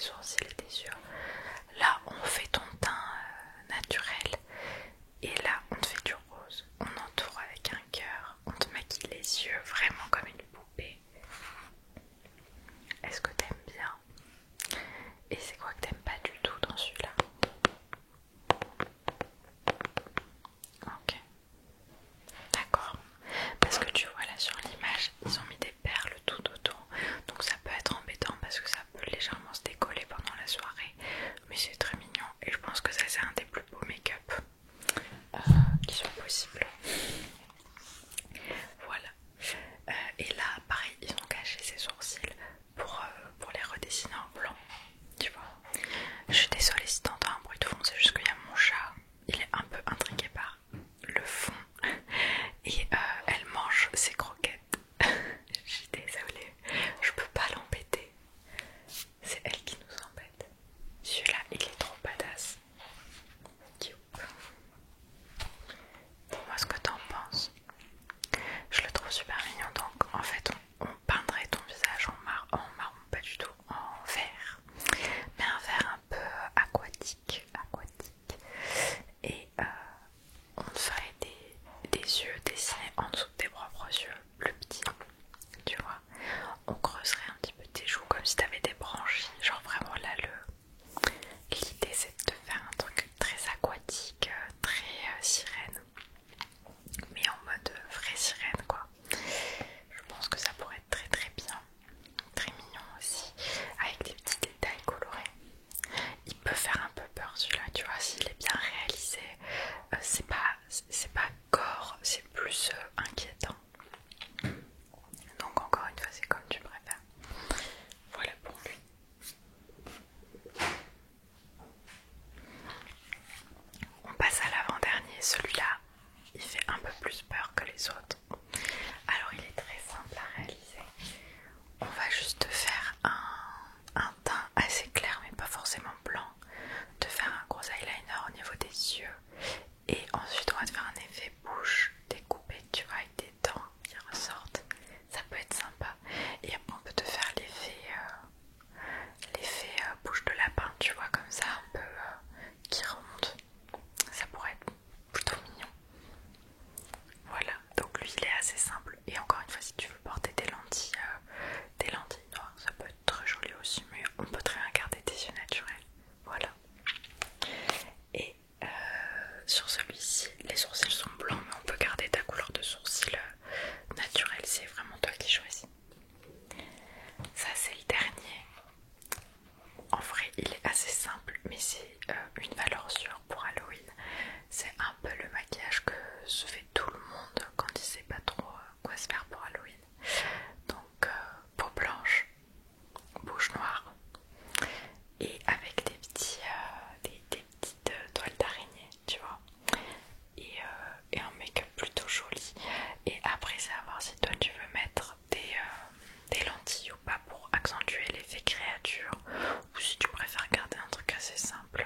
sourcils et tes yeux. Là on fait ton teint naturel et là on te fait du rose, on entoure avec un cœur, on te maquille les yeux vraiment comme une poupée. Est-ce que t'aimes bien? Et c'est quoi que t'aimes pas du tout dans celui-là? Ok, d'accord. Parce que tu vois là sur l'image, ils ont mis des perles tout autour. Donc ça peut être embêtant parce que ça peut légèrement se décoller pendant la soirée. Mais c'est très mignon et je pense que ça c'est un des plus beaux make-up qui sont possibles. Voilà. Et là, pareil, ils ont caché ses sourcils pour les redessiner en blanc. Tu vois. Je suis désolée si t'entends un bruit de fond, c'est juste qu'il y a mon chat. Il est un peu intrigué par le fond et elle mange ses croquettes. Je suis désolée, je peux pas l'embêter. C'est elle qui nous embête. Celui-là, il est trop badass. Youp. Dis-moi ce que t'en penses. Je le trouve super mignon. Donc en fait on peindrait ton visage en marron, pas du tout, en vert. Mais un vert un peu aquatique. Et on ferait des yeux dessinés en dessous de tes propres yeux, plus petits. Tu vois, on creuserait un petit peu tes joues comme si t'avais des branchies. Genre vraiment là l'idée c'est de te faire un truc très aquatique, très sirène. Mais en mode vraie sirène quoi. Je pense que ça pourrait être très très bien. Très mignon aussi. Avec des petits détails colorés. Il peut faire un peu peur celui-là, tu vois, s'il est bien réalisé. C'est pas gore, c'est plus inquiétant. Donc encore une fois, c'est comme tu préfères. Voilà pour lui. On passe à l'avant-dernier. Celui-là, il fait un peu plus peur que les autres. Alors il est très simple à réaliser. On va juste faire un teint assez clair mais pas forcément blanc. Te faire un gros eyeliner au niveau des yeux. Et ensuite on va te faire un effet bouche découpé, tu vois, avec des dents qui ressortent. Ça peut être sympa. Et après on peut te faire l'effet bouche de lapin, tu vois, comme ça un peu qui remonte. Ça pourrait être plutôt mignon. Voilà, donc lui il est assez simple. Et encore une fois, si tu veux porter des lentilles noires, ça peut être très joli aussi, mais on peut très bien garder tes yeux naturels. Voilà. Et sur celui-ci, les sourcils sont blancs, mais on peut garder ta couleur de sourcils naturelle, c'est vraiment toi qui choisis. Ça c'est le dernier. En vrai, il est assez simple, mais c'est une valeur sûre pour Halloween. C'est un peu le maquillage que se fait tout le monde quand il sait pas trop quoi se faire pour Halloween. Donc, peau blanche, bouche noire et avec des petites toiles d'araignée, tu vois. Et un make-up plutôt joli. Et après, c'est à voir si toi tu veux mettre des lentilles ou pas pour accentuer l'effet créature, ou si tu préfères garder un truc assez simple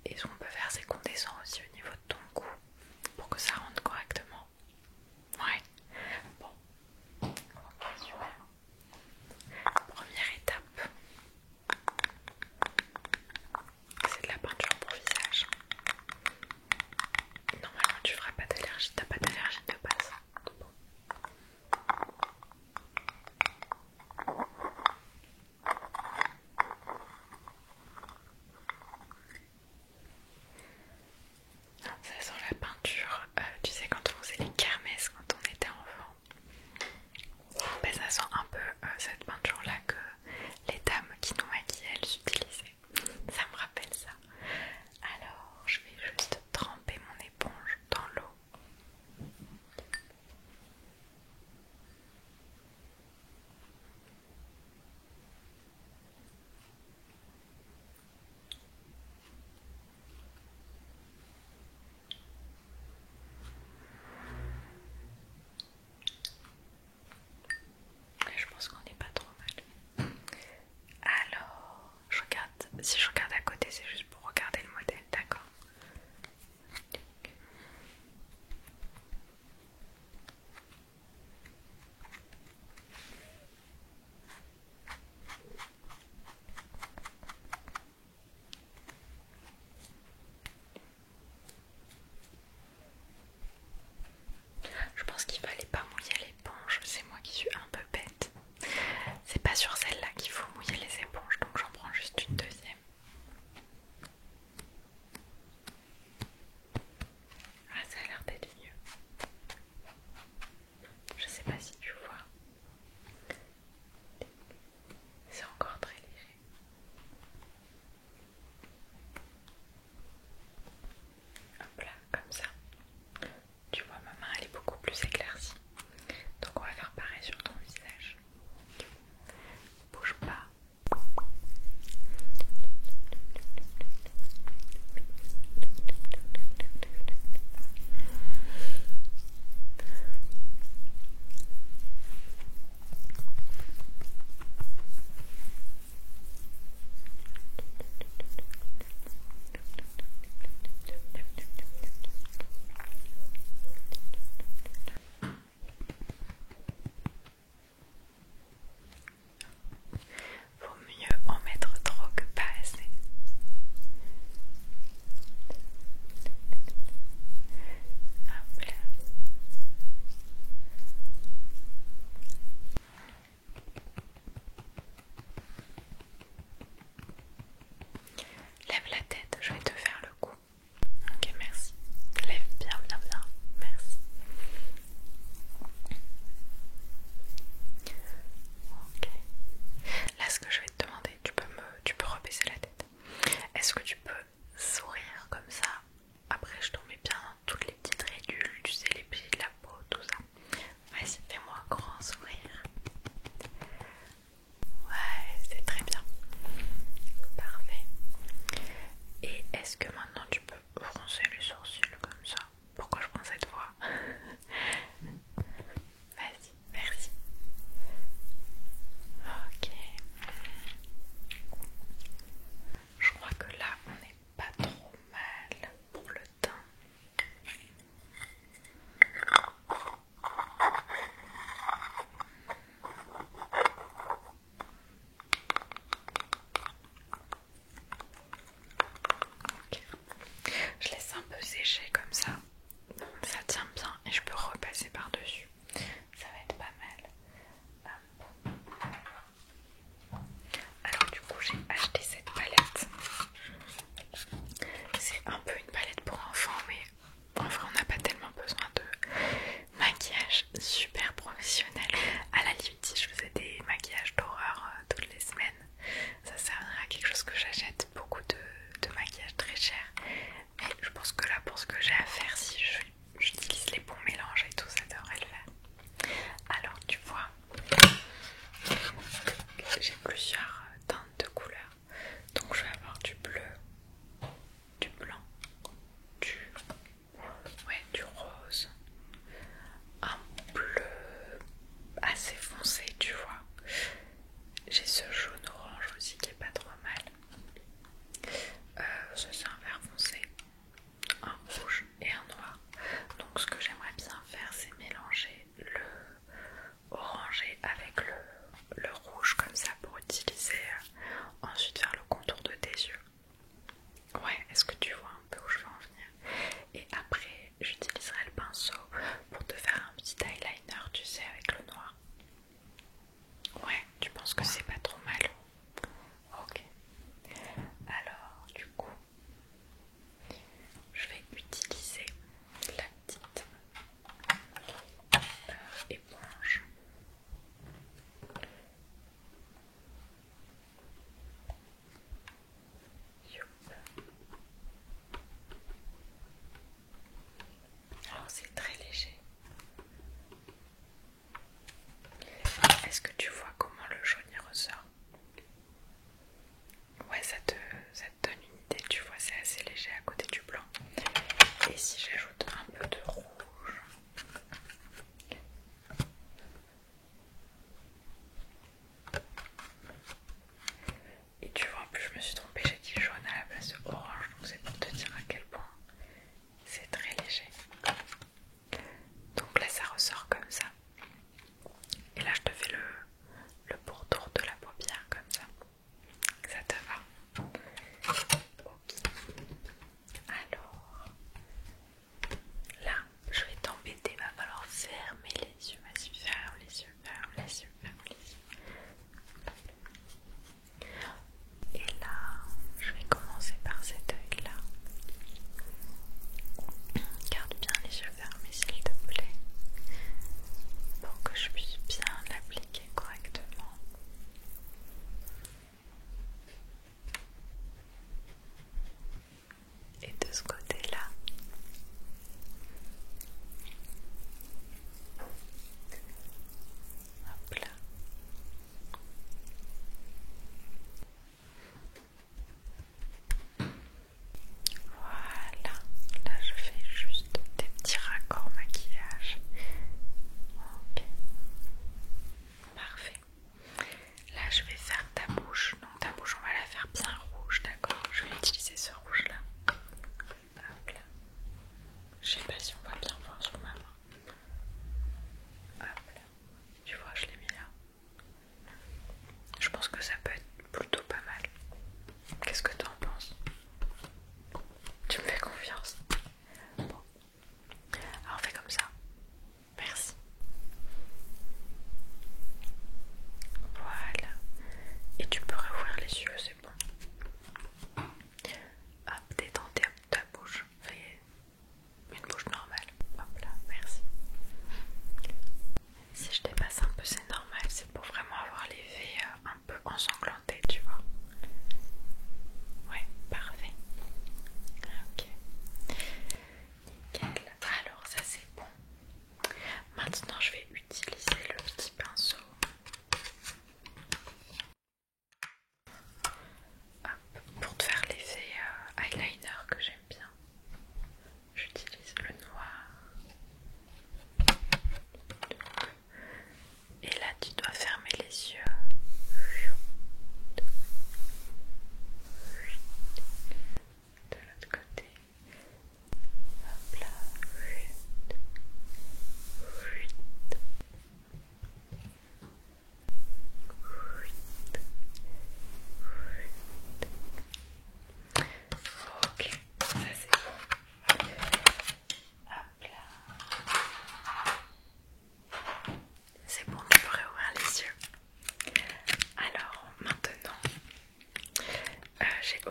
Et ce qu'on peut faire, c'est qu'on descend aussi au niveau de ton cou pour que ça rentre correctement. Ouais. Bon. Ok, super. Première étape, c'est de la peinture pour visage. Normalement, tu feras pas d'allergie. T'as pas d'allergie de base. Bon. Ça sent la peinture. Tu sais, quand on faisait les kermesses quand on était enfant, ben, ça sent un peu cette peinture-là que les dames qui nous maquillaient, elles utilisaient. Ça me rappelle ça. Alors, je vais juste tremper mon éponge dans l'eau. Et je pense qu'on n'est pas trop mal. Alors, si je regarde à côté, c'est juste pour regarder le modèle, d'accord? Je pense qu'il fallait pas mouiller l'éponge, c'est moi qui suis un peu bête. C'est pas sur celle-là qu'il faut mouiller les éponges, donc j'en prends juste une deuxième. Ah, ça a l'air d'être mieux. Je sais pas si tu vois. C'est encore très léger. Hop là, comme ça. Tu vois, ma main elle est beaucoup plus éclaircie. Donc on va faire pareil sur ton visage. Bouge pas. Vaut mieux en mettre trop que pas assez. Hop là. Lève la tête, je vais te faire le coup. Ok, merci. Lève bien, bien, bien. Merci. Ok. Là, ce que je vais te demander, tu peux rebaisser la tête. Est-ce que tu peux sourire comme ça? Après, je t'en mets bien toutes les petites ridules, tu sais, les plis de la peau, tout ça. Vas-y, fais-moi un grand sourire. Ouais, c'est très bien. Parfait. Et est-ce que maintenant tu peux froncer les sourcils comme ça? Pourquoi je prends cette voix? Vas-y, merci. Ok. Je crois que là, on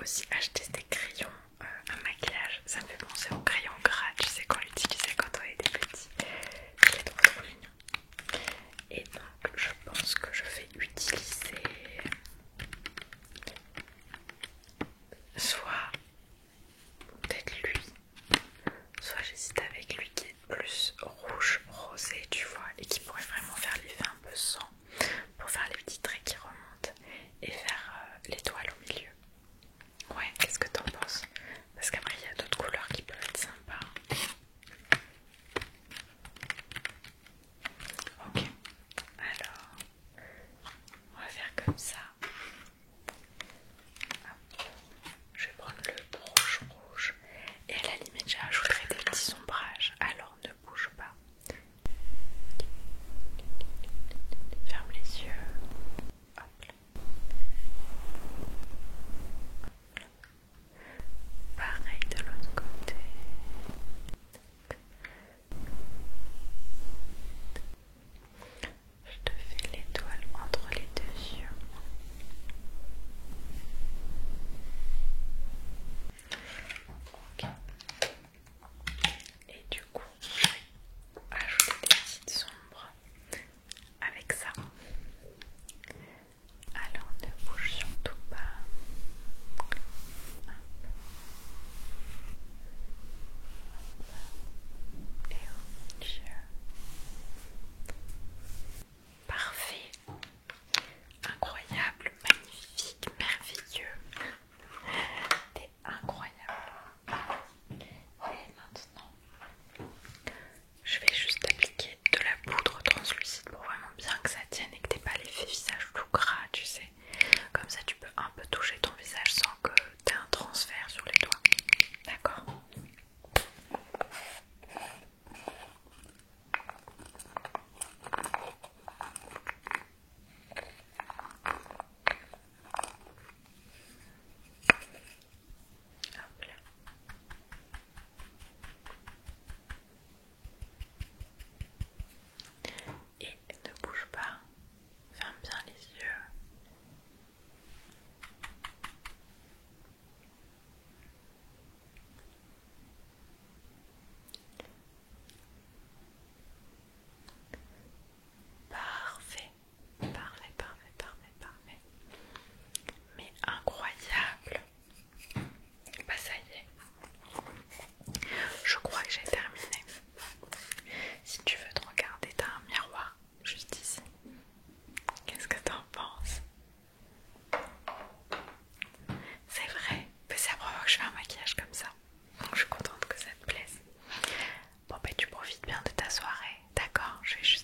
aussi acheté des crayons à maquillage. Ça me fait penser aux crayons gras, tu sais, qu'on l'utilisait quand on était petit. C'est trop mignon. Et donc je pense que je vais utiliser soit peut-être lui, soit j'hésite avec lui qui est plus rouge rosé, tu vois, et qui pourrait vraiment faire l'effet un peu sang pour faire les petits traits qui remontent et faire l'étoile au milieu. Ouais, qu'est-ce que t'en penses? Parce qu'après il y a d'autres couleurs qui peuvent être sympas. Ok, alors on va faire comme ça. Hop. Je vais prendre le broche rouge et à la limite j'ajouterai des petits sombrages. Alors ne bouge pas. Ferme les yeux. Hop là. Pareil de l'autre côté. Je te fais l'étoile entre les deux yeux. Ok. Et du coup, je vais ajouter des petites sombres avec ça. Alors ne bouge surtout pas. Hop. Et au milieu. Parfait. Incroyable, magnifique, merveilleux. T'es incroyable. Et maintenant, je vais juste appliquer de la poudre translucide pour vraiment bien que ça tienne et que t'aies pas l'effet visage tout gras, tu sais. Comme ça, tu peux un peu toucher ton visage sans que t'aies un transfert sur les doigts. D'accord? Hop là. Et ne bouge pas, ferme bien les yeux. Parfait, parfait, parfait, parfait, parfait. Mais incroyable. Bah ça y est, je crois que j'ai terminé. Si tu veux te regarder, t'as un miroir juste ici. Qu'est-ce que t'en penses? C'est vrai, mais c'est la première fois que je fais un maquillage comme ça. Donc je suis contente que ça te plaise. Bon bah tu profites bien de ta soirée, d'accord? Je vais juste